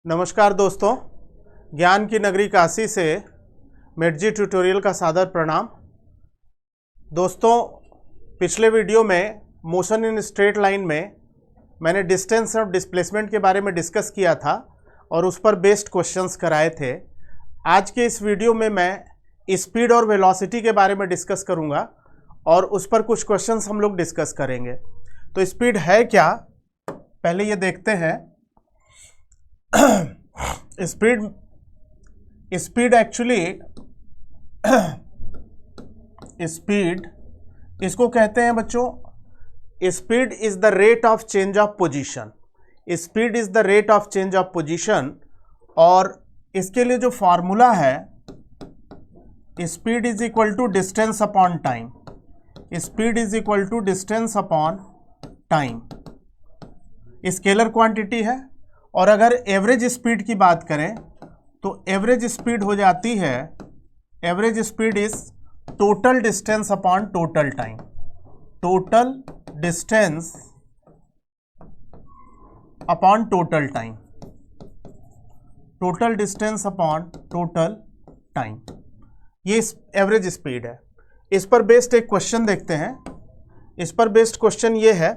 नमस्कार दोस्तों, ज्ञान की नगरी काशी से मेटजी ट्यूटोरियल का सादर प्रणाम। दोस्तों, पिछले वीडियो में मोशन इन स्ट्रेट लाइन में मैंने डिस्टेंस और डिस्प्लेसमेंट के बारे में डिस्कस किया था और उस पर बेस्ड क्वेश्चंस कराए थे। आज के इस वीडियो में मैं स्पीड और वेलोसिटी के बारे में डिस्कस करूंगा और उस पर कुछ क्वेश्चंस हम लोग डिस्कस करेंगे। तो स्पीड है क्या, पहले ये देखते हैं। स्पीड एक्चुअली स्पीड इसको कहते हैं बच्चों, speed is the rate of change of position. Speed is the rate of change of position और इसके लिए जो फॉर्मूला है, speed is equal to distance upon time. Speed is equal to distance upon time. Scalar quantity है और अगर average speed की बात करें तो एवरेज स्पीड हो जाती है, average speed is total distance upon total time. Total distance upon total time. Total distance upon total time, ये एवरेज स्पीड है। इस पर बेस्ड एक क्वेश्चन देखते हैं। इस पर बेस्ड क्वेश्चन ये है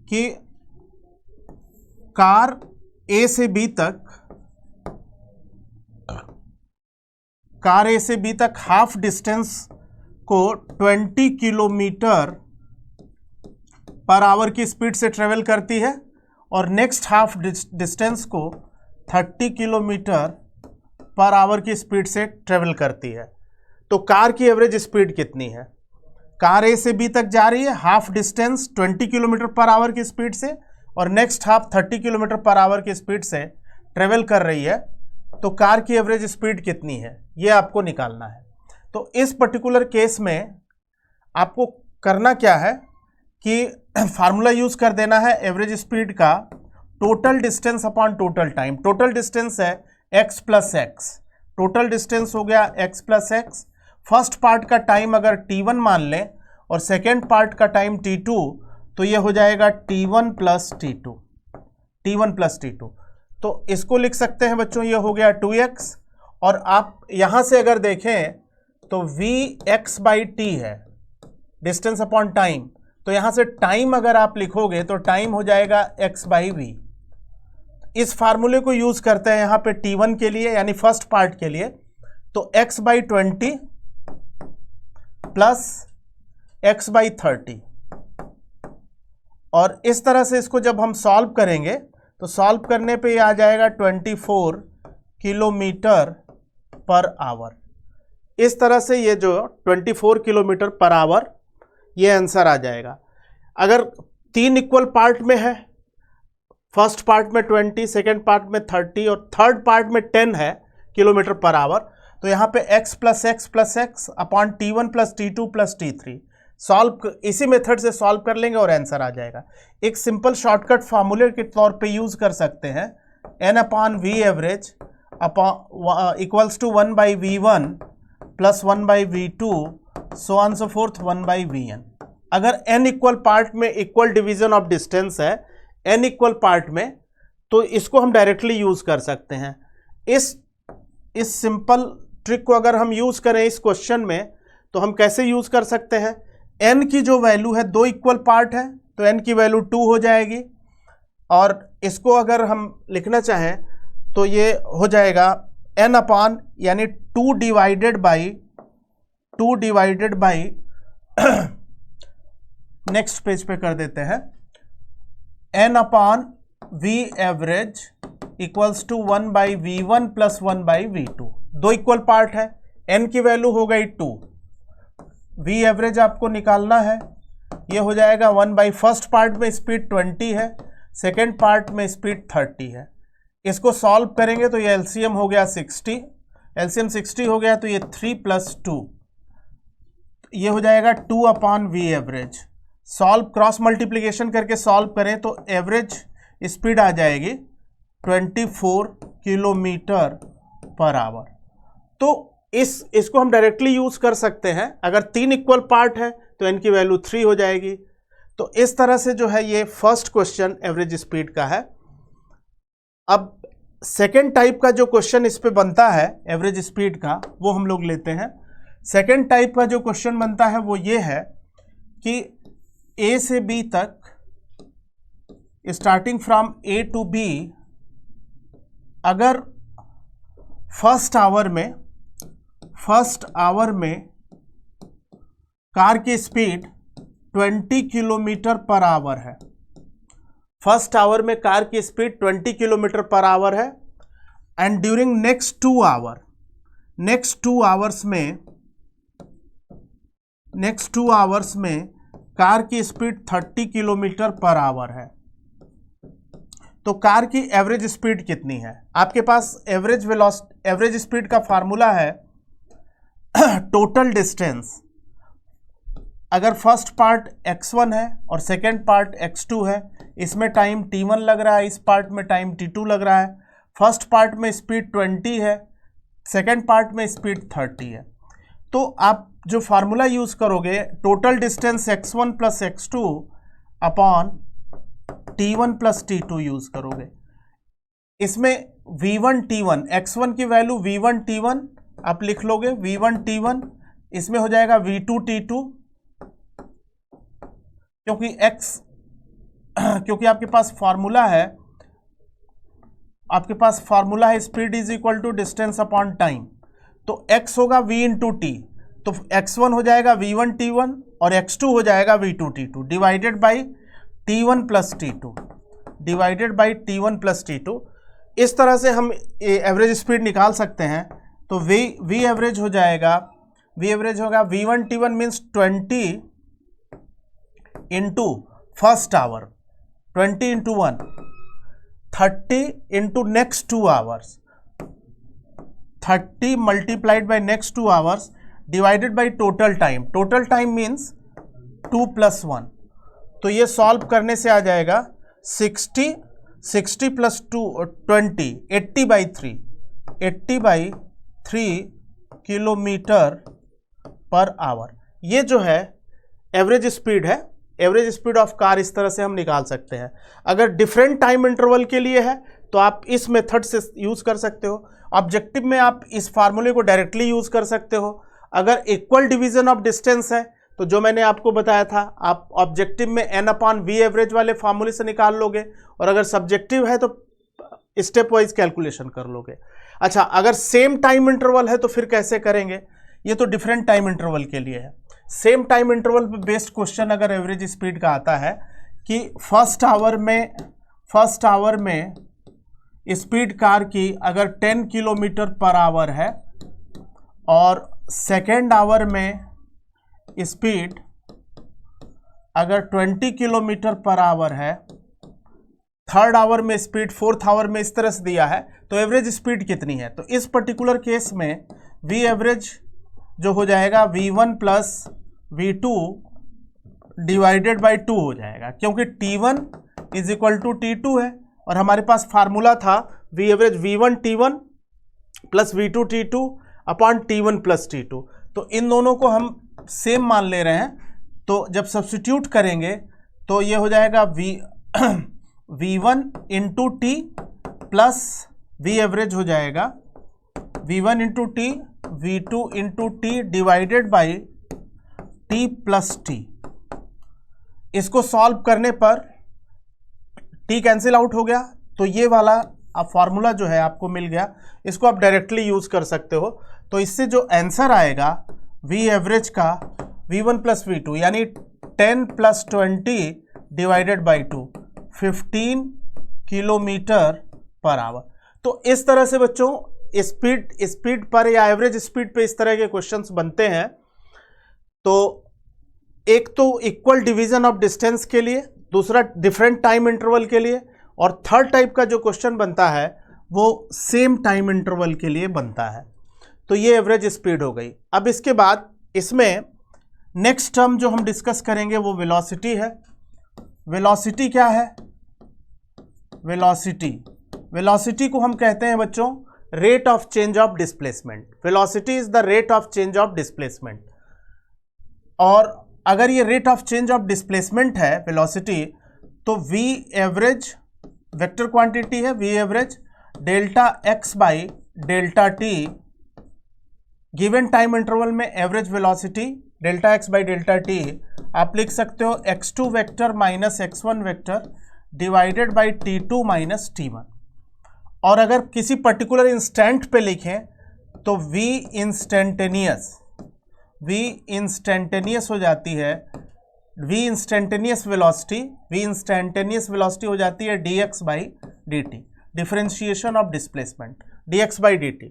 कि कार ए से बी तक, कार ए से बी तक हाफ डिस्टेंस को 20 किलोमीटर पर आवर की स्पीड से ट्रेवल करती है और नेक्स्ट हाफ डिस्टेंस को 30 किलोमीटर पर आवर की स्पीड से ट्रेवल करती है। तो कार की एवरेज स्पीड कितनी है? कार ए से बी तक जा रही है, half distance 20 kilometre per our की स्पीड से और next half 30 kilometre per our की स्पीड से ट्रेवल कर रही है। तो कार की एवरेज स्पीड कितनी है, ये आपको निकालना है। तो इस पर्टिकुलर केस में आपको करना क्या है कि फार्मूला यूज कर देना है एवरेज स्पीड का, total distance upon total time. Total distance है x plus x, total distance हो गया x plus x. First part का टाइम अगर t1 मान लें और सेकेंड पार्ट का टाइम t2, तो ये हो जाएगा t1 plus T2, t1 plus T2. तो इसको लिख सकते हैं बच्चों, ये हो गया 2x। और आप यहां से अगर देखें तो vx बाई टी है, डिस्टेंस अपॉन टाइम। तो यहां से टाइम अगर आप लिखोगे तो टाइम हो जाएगा x बाई वी। इस फार्मूले को यूज करते हैं यहां पे t1 के लिए, यानी फर्स्ट पार्ट के लिए। तो x by 20 plus x by 30, और इस तरह से इसको जब हम सॉल्व करेंगे तो सॉल्व करने पे ये आ जाएगा 24 किलोमीटर पर आवर। इस तरह से ये जो 24 किलोमीटर पर आवर, ये आंसर आ जाएगा। अगर 3 इक्वल पार्ट में है, फर्स्ट पार्ट में 20, सेकेंड पार्ट में 30 और थर्ड पार्ट में 10 है किलोमीटर पर आवर, तो यहाँ पे x plus x upon t1 plus t2 plus t3 solve, इसी मेथड से सॉल्व कर लेंगे और आंसर आ जाएगा। एक सिंपल शॉर्टकट फार्मूले के तौर पे यूज कर सकते हैं, n upon v average upon equals to 1 by v1 plus 1 by v2 so on so forth 1 by vn। अगर n इक्वल पार्ट में इक्वल डिवीजन ऑफ डिस्टेंस है, n इक्वल पार्ट में, तो इसको हम डायरेक्टली यूज कर सकते हैं। इस सिंपल ट्रिक को अगर हम यूज करें इस क्वेश्चन में, तो हम कैसे यूज कर सकते हैं? n की जो वैल्यू है, 2 इक्वल पार्ट है तो n की वैल्यू 2 हो जाएगी। और इसको अगर हम लिखना चाहें तो ये हो जाएगा n अपॉन, यानी 2 डिवाइडेड बाई नेक्स्ट पेज पे कर देते हैं, n upon v average equals to 1 by v1 plus 1 by v2। 2 equal part है, n की वैल्यू हो गई 2, v एवरेज आपको निकालना है, ये हो जाएगा 1 बाई फर्स्ट पार्ट में स्पीड 20 है, सेकेंड पार्ट में स्पीड 30 है। इसको सॉल्व करेंगे तो ये एलसीएम हो गया 60, एलसीएम 60 हो गया तो ये 3 प्लस 2, ये हो जाएगा 2 upon v average. Solve, cross multiplication करके सॉल्व करें तो एवरेज स्पीड आ जाएगी 24 किलोमीटर पर आवर। तो इसको हम डायरेक्टली यूज कर सकते हैं। अगर 3 इक्वल पार्ट है तो n की वैल्यू 3 हो जाएगी। तो इस तरह से जो है ये फर्स्ट क्वेश्चन एवरेज स्पीड का है। अब सेकेंड टाइप का जो क्वेश्चन इस पे बनता है एवरेज स्पीड का, वो हम लोग लेते हैं। सेकेंड टाइप का जो क्वेश्चन बनता है वो ये है कि ए से बी तक, starting from A to B, अगर फर्स्ट आवर में कार की स्पीड 20 किलोमीटर पर आवर है, फर्स्ट आवर में कार की स्पीड 20 किलोमीटर पर आवर है, एंड ड्यूरिंग नेक्स्ट 2 आवर्स में कार की स्पीड 30 किलोमीटर पर आवर है, तो कार की एवरेज स्पीड कितनी है? आपके पास एवरेज स्पीड का फार्मूला है टोटल डिस्टेंस। अगर फर्स्ट पार्ट x1 है और सेकेंड पार्ट x2 है, इसमें टाइम t1 लग रहा है, इस पार्ट में टाइम t2 लग रहा है। फर्स्ट पार्ट में स्पीड 20 है, सेकेंड पार्ट में स्पीड 30 है। तो आप जो फार्मूला यूज करोगे, total distance x1 plus x2 upon t1 plus t2 use करोगे। इसमें v1 t1, x1 की वैल्यू v1 t1 आप लिख लोगे, v1 t1, इसमें हो जाएगा v2 t2, क्योंकि आपके पास फार्मूला है speed is equal to distance upon time, तो x होगा v इंटू टी, तो x1 हो जाएगा v1 t1 और x2 हो जाएगा v2 t2 divided by t1 plus t2। इस तरह से हम एवरेज स्पीड निकाल सकते हैं। तो v एवरेज होगा v1 t1 means 20 into first hour, 20 into 1, 30 into next 2 hours, 30 multiplied by next 2 hours divided by total time means 2 plus 1। तो ये सॉल्व करने से आ जाएगा 60 प्लस 20, 80/3 किलोमीटर पर आवर। ये जो है एवरेज स्पीड है। एवरेज स्पीड ऑफ कार इस तरह से हम निकाल सकते हैं। अगर डिफरेंट टाइम इंटरवल के लिए है तो आप इस मेथड से यूज कर सकते हो। ऑब्जेक्टिव में आप इस फार्मूले को डायरेक्टली यूज कर सकते हो। अगर इक्वल डिवीजन ऑफ डिस्टेंस है तो जो मैंने आपको बताया था, आप ऑब्जेक्टिव में n/v एवरेज वाले फार्मूले से निकाल लोगे, और अगर सब्जेक्टिव है तो स्टेप वाइज कैलकुलेशन कर लोगे। अच्छा, अगर सेम टाइम इंटरवल है तो फिर कैसे करेंगे? ये तो डिफरेंट टाइम इंटरवल के लिए है। सेम टाइम इंटरवल पे बेस्ड क्वेश्चन अगर एवरेज स्पीड का आता है कि फर्स्ट आवर में स्पीड कार की अगर 10 किलोमीटर पर आवर है, और सेकेंड आवर में स्पीड अगर 20 किलोमीटर पर आवर है, थर्ड आवर में स्पीड, फोर्थ आवर में इस तरह से दिया है, तो एवरेज स्पीड कितनी है? तो इस पर्टिकुलर केस में v एवरेज जो हो जाएगा v1 plus v2 divided by 2 हो जाएगा, क्योंकि t1 is equal to t2 है, और हमारे पास फार्मूला था v average v1 t1 plus v2 t2 upon t1 plus t2। तो इन दोनों को हम सेम मान ले रहे हैं, तो जब सब्स्टिट्यूट करेंगे तो ये हो जाएगा v1 into T plus v average हो जाएगा v1 into T, v2 into T divided by t plus T. इसको सॉल्व करने पर t कैंसिल आउट हो गया, तो ये वाला अब फॉर्मूला जो है आपको मिल गया। इसको आप डायरेक्टली यूज कर सकते हो। तो इससे जो आंसर आएगा v एवरेज का v1 प्लस v2 यानी 10 plus 20 divided by 2, 15 kilometre per our. तो इस तरह से बच्चों स्पीड पर या एवरेज स्पीड पे इस तरह के क्वेश्चंस बनते हैं। तो एक तो इक्वल डिवीजन ऑफ डिस्टेंस के लिए, दूसरा डिफरेंट टाइम इंटरवल के लिए, और थर्ड टाइप का जो क्वेश्चन बनता है वो सेम टाइम इंटरवल के लिए बनता है। तो ये एवरेज स्पीड हो गई। अब इसके बाद इसमें नेक्स्ट टर्म जो हम डिस्कस करेंगे वो वेलोसिटी है। वेलोसिटी क्या है? वेलोसिटी को हम कहते हैं बच्चों rate of change of displacement. Velocity is the rate of change of displacement. और अगर ये rate of change of displacement है वेलोसिटी, तो v एवरेज वेक्टर क्वांटिटी है, v average delta x by delta t, given time interval में average velocity delta x by delta t आप लिख सकते हो x2 vector minus x1 vector divided by t2 minus t1। और अगर किसी particular instant पे लिखें तो v इंस्टेंटेनियस हो जाती है, v इंस्टेंटेनियस वेलोसिटी हो जाती है dx by dt, differentiation of displacement dx by dt।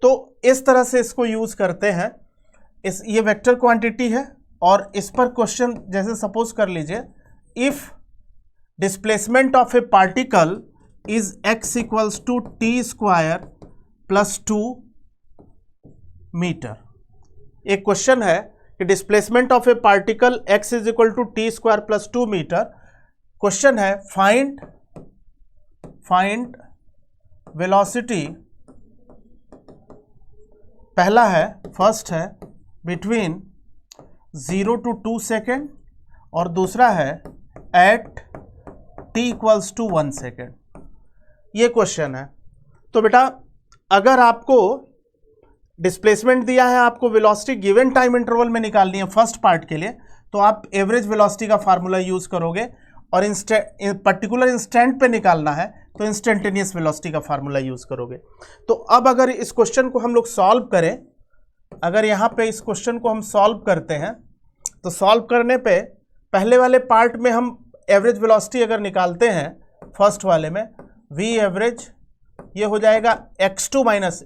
तो इस तरह से इसको यूज करते हैं। ये वेक्टर क्वांटिटी है और इस पर क्वेश्चन जैसे सपोज कर लीजिए, if displacement of a particle is x equals to t square plus 2 metre. एक क्वेश्चन है कि displacement of a particle x is equal to t square plus 2 metre. Question है फाइंड वेलोसिटी, पहला है first है between 0 to 2 second और दूसरा है at t equals to 1 second. ये क्वेश्चन है। तो बेटा अगर आपको डिस्प्लेसमेंट दिया है, आपको वेलोसिटी गिवन टाइम इंटरवल में निकालनी है फर्स्ट पार्ट के लिए, तो आप एवरेज वेलोसिटी का फार्मूला यूज करोगे, और पर्टिकुलर इंस्टेंट पे निकालना है तो इंस्टेंटेनियस वेलोसिटी का फार्मूला यूज करोगे। तो अब अगर इस क्वेश्चन को हम लोग सॉल्व करें, अगर यहाँ पे इस क्वेश्चन को हम सॉल्व करते हैं तो सॉल्व करने पे पहले वाले पार्ट में हम एवरेज वेलोसिटी अगर निकालते हैं फर्स्ट वाले में, v एवरेज ये हो जाएगा x2 माइनस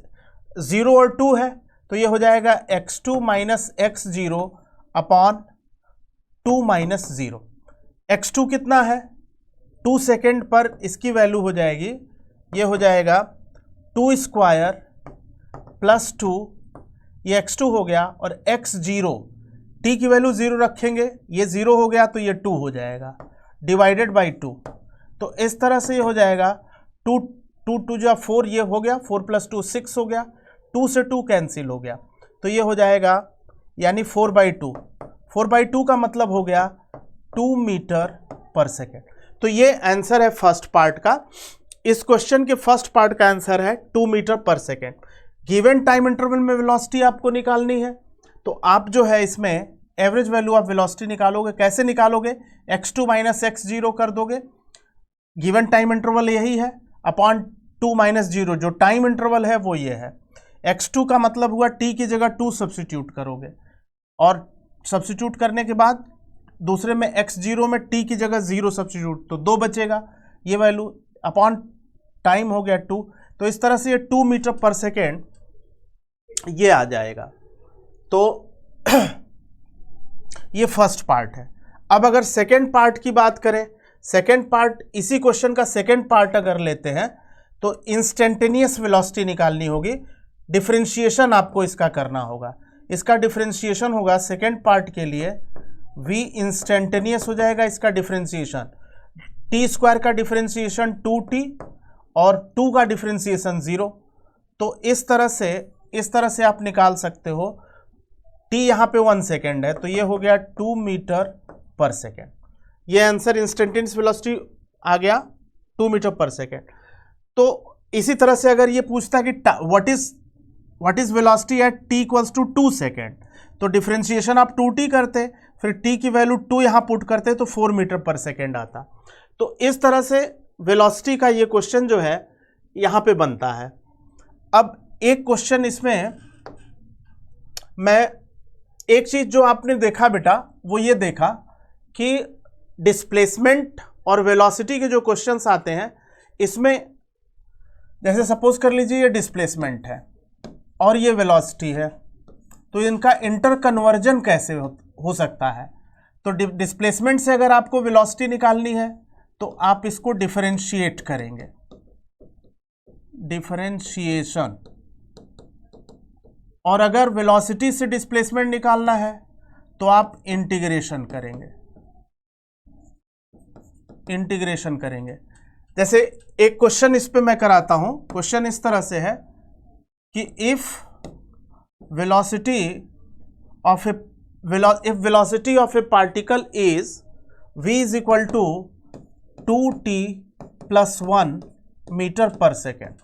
0 और 2 है तो ये हो जाएगा x2 minus x0 upon 2 minus 0। x2 कितना है 2 सेकेंड पर, इसकी वैल्यू हो जाएगी, ये हो जाएगा 2 स्क्वायर प्लस 2, ये x2 हो गया, और x0 t की वैल्यू 0 रखेंगे, ये 0 हो गया तो ये 2 हो जाएगा डिवाइडेड बाई 2। तो इस तरह से ये हो जाएगा 2 2 जो 4, ये हो गया 4 प्लस 2 6 हो गया, 2 से 2 कैंसिल हो गया तो ये हो जाएगा यानी 4/2। 4/2 का मतलब हो गया 2 मीटर पर सेकेंड। तो ये आंसर है फर्स्ट पार्ट का। इस क्वेश्चन के फर्स्ट पार्ट का आंसर है 2 मीटर पर सेकेंड। गिवन टाइम इंटरवल में वेलोसिटी आपको निकालनी है, तो आप जो है इसमें एवरेज वैल्यू ऑफ वेलोसिटी निकालोगे। कैसे निकालोगे, x2 माइनस x0 कर दोगे, गिवन टाइम इंटरवल यही है, अपॉन 2 माइनस 0 जो टाइम इंटरवल है वो ये है। x2 का मतलब हुआ t की जगह 2 सब्स्टिट्यूट करोगे, और सब्स्टिट्यूट करने के बाद दूसरे में x0 में t की जगह 0 सब्स्टिट्यूट, तो 2 बचेगा, ये वैल्यू अपॉन टाइम हो गया 2। तो इस तरह से ये 2 मीटर पर सेकेंड ये आ जाएगा। तो ये फर्स्ट पार्ट है। अब अगर सेकेंड पार्ट की बात करें, सेकेंड पार्ट, इसी क्वेश्चन का सेकेंड पार्ट अगर लेते हैं तो इंस्टेंटेनियस वेलोसिटी निकालनी होगी, डिफरेंशिएशन आपको इसका करना होगा। इसका डिफरेंशिएशन होगा सेकेंड पार्ट के लिए, v इंस्टेंटेनियस हो जाएगा इसका डिफरेंशिएशन, t स्क्वायर का डिफरेंशिएशन 2t और 2 का डिफरेंशिएशन 0। तो इस तरह से आप निकाल सकते हो। t यहाँ पे 1 सेकेंड है तो ये हो गया 2 मीटर पर सेकेंड। ये आंसर इंस्टेंटेनियस वेलोसिटी आ गया 2 मीटर पर सेकेंड। तो इसी तरह से अगर ये पूछता है कि what is velocity at t equals to 2 second, तो डिफरेंशिएशन आप 2t करते, फिर t की वैल्यू 2 यहाँ पुट करते तो 4 मीटर पर सेकेंड आता। तो इस तरह से वेलोसिटी का ये क्वेश्चन जो है यहाँ पे बनता है। अब एक क्वेश्चन इसमें मैं एक चीज जो आपने देखा बेटा, वो ये देखा कि डिस्प्लेसमेंट और वेलोसिटी के जो क्वेश्चंस आते हैं, इसमें जैसे सपोज कर लीजिए ये डिस्प्लेसमेंट है और ये वेलोसिटी है, तो इनका इंटर कन्वर्जन कैसे हो सकता है। तो डिस्प्लेसमेंट से अगर आपको वेलोसिटी निकालनी है तो आप इसको डिफरेंशिएट करेंगे, डिफरेंशिएशन, और अगर वेलोसिटी से डिस्प्लेसमेंट निकालना है तो आप इंटीग्रेशन करेंगे। जैसे एक क्वेश्चन इस पे मैं कराता हूं। क्वेश्चन इस तरह से है कि if velocity of a particle is v is equal to 2t plus 1 metre पर second.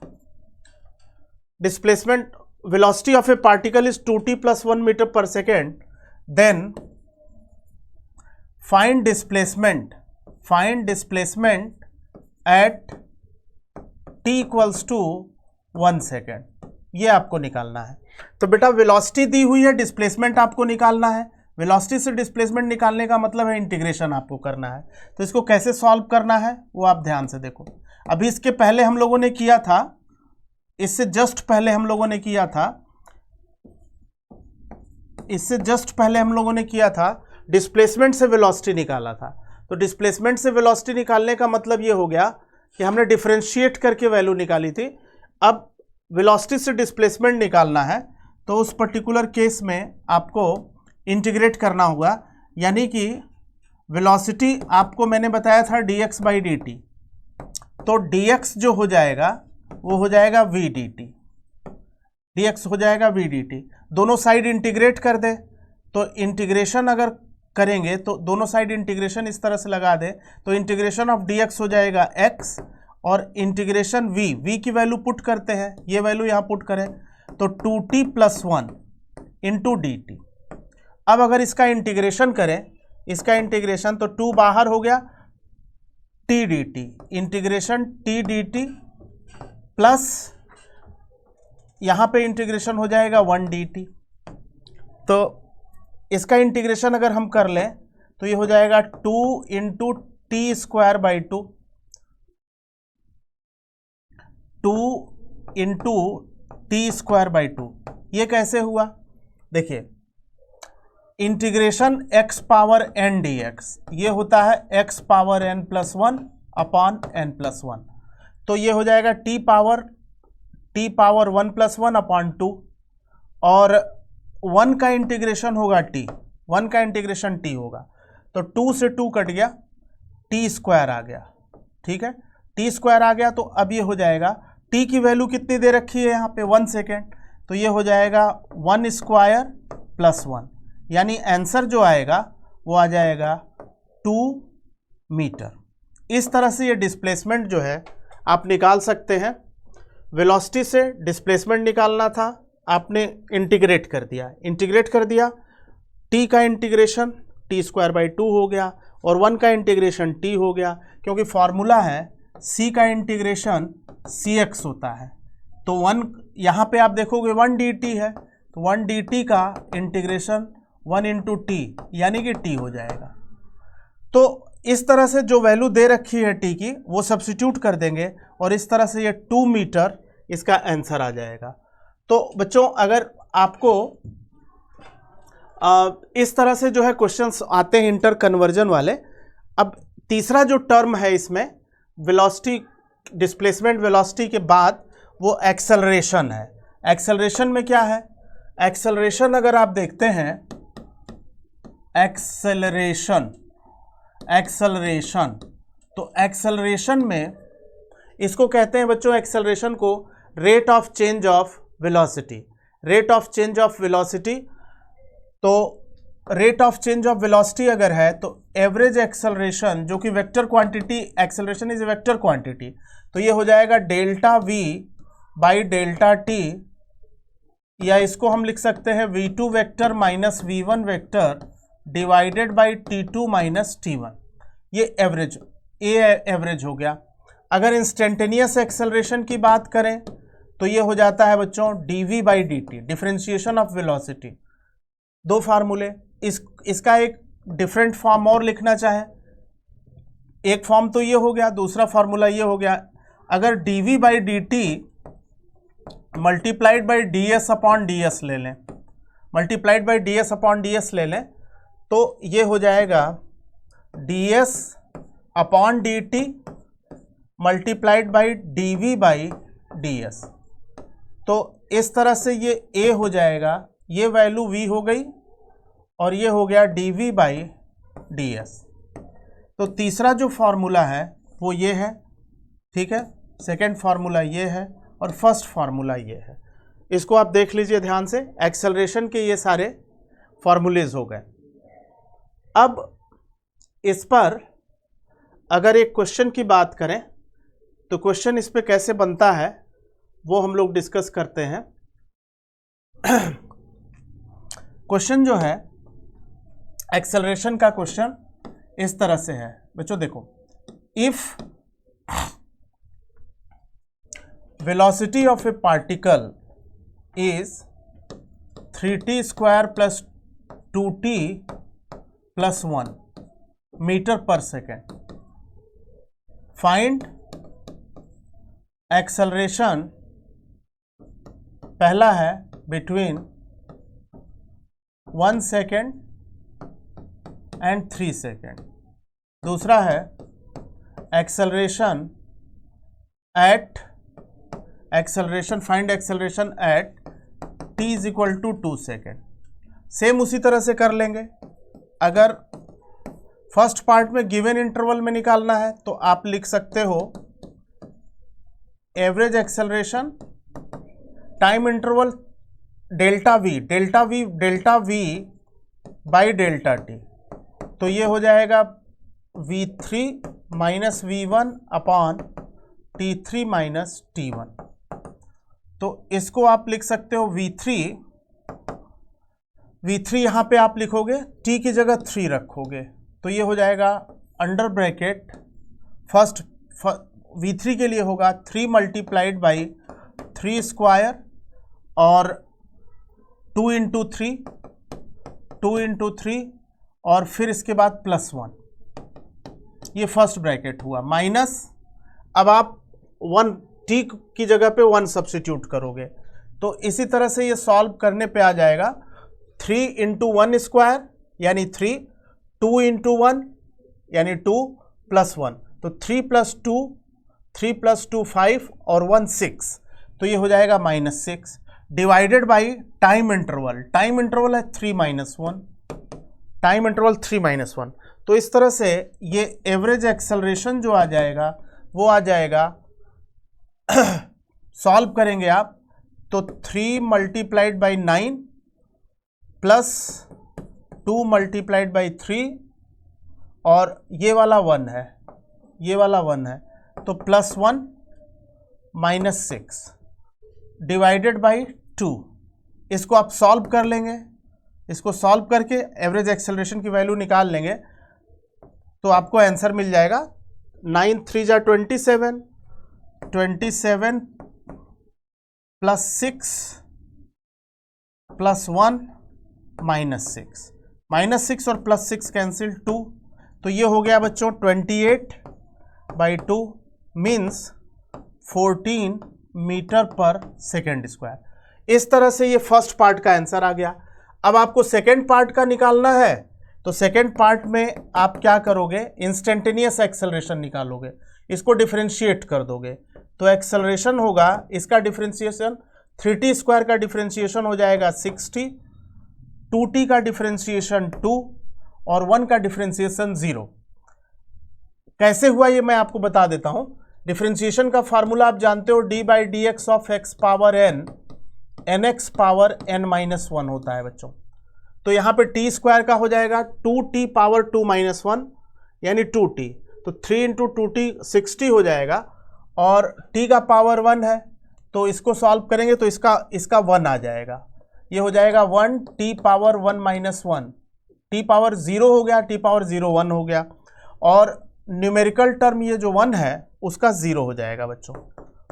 Displacement velocity of a particle is 2t plus 1 meter per second, then find displacement at t equals to 1 second, ये आपको निकालना है। तो बेटा velocity दी हुई है, displacement आपको निकालना है। वेलोसिटी से डिस्प्लेसमेंट निकालने का मतलब है इंटीग्रेशन आपको करना है। तो इसको कैसे सॉल्व करना है वो आप ध्यान से देखो। अभी इसके पहले हम लोगों ने किया था, इससे जस्ट पहले हम लोगों ने किया था डिस्प्लेसमेंट से वेलोसिटी निकाला था। तो डिस्प्लेसमेंट से वेलोसिटी निकालने का मतलब ये हो गया कि हमने डिफरेंशिएट करके वैल्यू निकाली थी। अब वेलोसिटी से डिस्प्लेसमेंट निकालना है तो उस पर्टिकुलर केस में आपको इंटीग्रेट करना होगा, यानी कि वेलोसिटी आपको मैंने बताया था dx बाई dt, तो dx जो हो जाएगा वो हो जाएगा v dt, dx हो जाएगा v dt। दोनों साइड इंटीग्रेट कर दे, तो इंटीग्रेशन अगर करेंगे तो दोनों साइड इंटीग्रेशन इस तरह से लगा दे तो इंटीग्रेशन ऑफ dx हो जाएगा x, और इंटीग्रेशन v की वैल्यू पुट करते हैं, ये वैल्यू यहाँ पुट करें तो 2t प्लस 1 इंटू dt। अब अगर इसका इंटीग्रेशन करें, इसका इंटीग्रेशन तो 2 बाहर हो गया, t dt, integration t dt plus यहाँ पे इंटीग्रेशन हो जाएगा 1 dt। तो इसका इंटीग्रेशन अगर हम कर लें तो ये हो जाएगा 2 into T square by 2, 2 into T square by 2। ये कैसे हुआ देखिए, integration x power n dx ये होता है x power n plus 1 upon n plus 1। तो ये हो जाएगा t पावर 1 प्लस 1 अपॉन 2, और 1 का इंटीग्रेशन होगा t, 1 का इंटीग्रेशन t होगा तो 2 से 2 कट गया, t स्क्वायर आ गया। ठीक है, t स्क्वायर आ गया तो अब ये हो जाएगा, t की वैल्यू कितनी दे रखी है यहाँ पे 1 सेकेंड, तो ये हो जाएगा 1 स्क्वायर प्लस 1, यानी आंसर जो आएगा वो आ जाएगा 2 मीटर। इस तरह से ये डिस्प्लेसमेंट जो है आप निकाल सकते हैं। वेलोसिटी से डिस्प्लेसमेंट निकालना था, आपने इंटीग्रेट कर दिया, t का इंटीग्रेशन t स्क्वायर बाई 2 हो गया और 1 का इंटीग्रेशन t हो गया, क्योंकि फॉर्मूला है c का इंटीग्रेशन cx होता है। तो 1 यहाँ पे आप देखोगे 1 dt है, तो 1 dt का इंटीग्रेशन 1 इंटू टी यानी कि t हो जाएगा। तो इस तरह से जो वैल्यू दे रखी है t की वो सब्स्टिट्यूट कर देंगे और इस तरह से ये 2 मीटर इसका आंसर आ जाएगा। तो बच्चों अगर आपको इस तरह से जो है क्वेश्चंस आते हैं इंटर कन्वर्जन वाले। अब तीसरा जो टर्म है इसमें वेलोसिटी, डिस्प्लेसमेंट वेलोसिटी के बाद वो एक्सेलरेशन है। एक्सेलरेशन में क्या है, एक्सेलरेशन अगर आप देखते हैं, एक्सेलरेशन तो एक्सेलरेशन में इसको कहते हैं बच्चों, एक्सेलरेशन को rate of change of velocity, rate of change of velocity. तो rate of change of velocity अगर है तो एवरेज एक्सेलरेशन जो कि vector quantity, acceleration is vector quantity, तो ये हो जाएगा delta v by delta t, या इसको हम लिख सकते हैं v2 vector minus v1 vector divided by t2 minus t1। ये एवरेज, एवरेज हो गया। अगर इंस्टेंटेनियस एक्सेलरेशन की बात करें तो ये हो जाता है बच्चों dv by dt, differentiation of velocity. दो फार्मूले, इसका एक डिफरेंट फॉर्म और लिखना चाहे, एक फॉर्म तो ये हो गया, दूसरा फार्मूला ये हो गया। अगर dv by dt multiplied by ds upon ds ले लें, multiplied by ds upon ds ले लें, तो ये हो जाएगा ds upon dt multiplied by dv by ds। तो इस तरह से ये a हो जाएगा, ये वैल्यू v हो गई और ये हो गया dv बाई ds। तो तीसरा जो फॉर्मूला है वो ये है, ठीक है, सेकेंड फार्मूला ये है और फर्स्ट फार्मूला ये है। इसको आप देख लीजिए ध्यान से, एक्सेलरेशन के ये सारे फार्मूलेज हो गए। अब इस पर अगर एक क्वेश्चन की बात करें तो क्वेश्चन इस पे कैसे बनता है वो हम लोग डिस्कस करते हैं। क्वेश्चन जो है एक्सेलरेशन का क्वेश्चन इस तरह से है बच्चों, देखो, if velocity of a particle is 3t square plus 2t plus 1 metre पर सेकेंड, फाइंड एक्सेलरेशन। पहला है बिटवीन 1 सेकेंड एंड 3 सेकेंड, दूसरा है acceleration find acceleration at t is equal to 2 second. Same उसी तरह से कर लेंगे। अगर फर्स्ट पार्ट में गिवन इंटरवल में निकालना है तो आप लिख सकते हो average acceleration time interval delta v by delta t, तो ये हो जाएगा v3 minus V1 upon t3 minus t1। तो इसको आप लिख सकते हो v3 यहां पे आप लिखोगे, t की जगह 3 रखोगे, तो ये हो जाएगा अंडर ब्रैकेट फर्स्ट v3 के लिए होगा 3 मल्टीप्लाइड बाई 3 स्क्वायर और 2 इंटू 3 और फिर इसके बाद प्लस 1, ये फर्स्ट ब्रैकेट हुआ, माइनस अब आप 1 t की जगह पे 1 सब्स्टिट्यूट करोगे, तो इसी तरह से ये सॉल्व करने पे आ जाएगा 3 इंटू 1 स्क्वायर यानी 3, 2 इंटू 1 यानी 2 प्लस 1, तो 3 प्लस 2 5 और 1 6, तो ये हो जाएगा -6 डिवाइडेड बाई टाइम इंटरवल है 3 माइनस 1, टाइम इंटरवल 3 माइनस 1। तो इस तरह से ये एवरेज एक्सेलरेशन जो आ जाएगा वो आ जाएगा सॉल्व करेंगे आप तो 3 multiplied by 9 plus 2 multiplied by 3 और ये वाला 1 है, तो प्लस 1 माइनस 6 डिवाइडेड बाई 2। इसको आप सॉल्व कर लेंगे, इसको सॉल्व करके एवरेज एक्सेलरेशन की वैल्यू निकाल लेंगे तो आपको आंसर मिल जाएगा 9 3 जा 27 प्लस 6 प्लस 1 -6 और प्लस 6 कैंसिल 2, तो ये हो गया बच्चों 28/2 मीन्स 14 मीटर पर सेकेंड स्क्वायर। इस तरह से ये फर्स्ट पार्ट का आंसर आ गया। अब आपको सेकेंड पार्ट का निकालना है तो सेकेंड पार्ट में आप क्या करोगे, इंस्टेंटेनियस एक्सेलरेशन निकालोगे, इसको डिफरेंशिएट कर दोगे, तो एक्सेलरेशन होगा इसका डिफरेंशिएशन 3t स्क्वायर का डिफरेंशिएशन हो जाएगा 6t, 2t का डिफरेंशिएशन 2 और 1 का डिफरेंशिएशन 0। कैसे हुआ ये मैं आपको बता देता हूं। डिफरेंशिएशन का फार्मूला आप जानते हो, d by D x of x power n nx power n-1 होता है बच्चों। तो यहाँ पे t स्क्वायर का हो जाएगा 2t पावर 2-1 यानी 2t, तो 3 इंटू 2t 60 हो जाएगा और t का पावर 1 है तो इसको सॉल्व करेंगे तो इसका 1 आ जाएगा, ये हो जाएगा 1 t पावर 1-1, t पावर 0 हो गया, t पावर 0 1 हो गया और न्यूमेरिकल टर्म ये जो 1 है उसका 0 हो जाएगा बच्चों,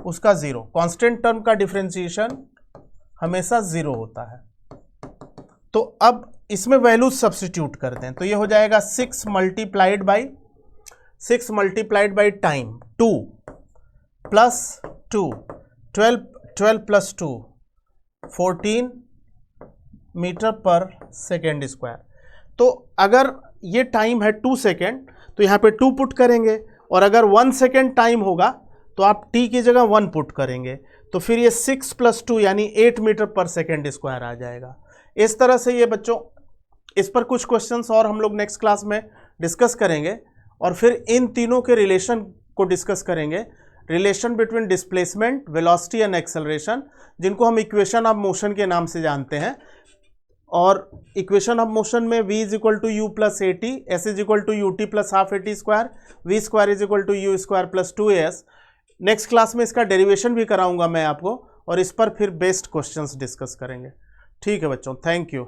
उसका 0। कांस्टेंट टर्म का डिफरेंशिएशन हमेशा 0 होता है। तो अब इसमें वैल्यू सब्स्टिट्यूट करते हैं तो ये हो जाएगा 6 multiplied by time 2 plus 2 12 plus 2 14 metre पर सेकेंड स्क्वायर। तो अगर ये टाइम है 2 सेकेंड तो यहाँ पे 2 पुट करेंगे और अगर 1 सेकेंड टाइम होगा तो आप t की जगह 1 पुट करेंगे, तो फिर ये 6 प्लस 2 यानी 8 मीटर पर सेकेंड स्क्वायर आ जाएगा। इस तरह से ये बच्चों, इस पर कुछ क्वेश्चंस और हम लोग नेक्स्ट क्लास में डिस्कस करेंगे और फिर इन तीनों के रिलेशन को डिस्कस करेंगे, relation between displacement, velocity and acceleration, जिनको हम इक्वेशन ऑफ मोशन के नाम से जानते हैं। और इक्वेशन ऑफ मोशन में v is equal to u plus a t, s is equal to u t plus half a t square, v square is equal to u square plus 2as, next class में इसका derivation भी कराऊंगा मैं आपको, और इस पर फिर बेस्ट क्वेश्चंस डिस्कस करेंगे। ठीक है बच्चों, थैंक यू।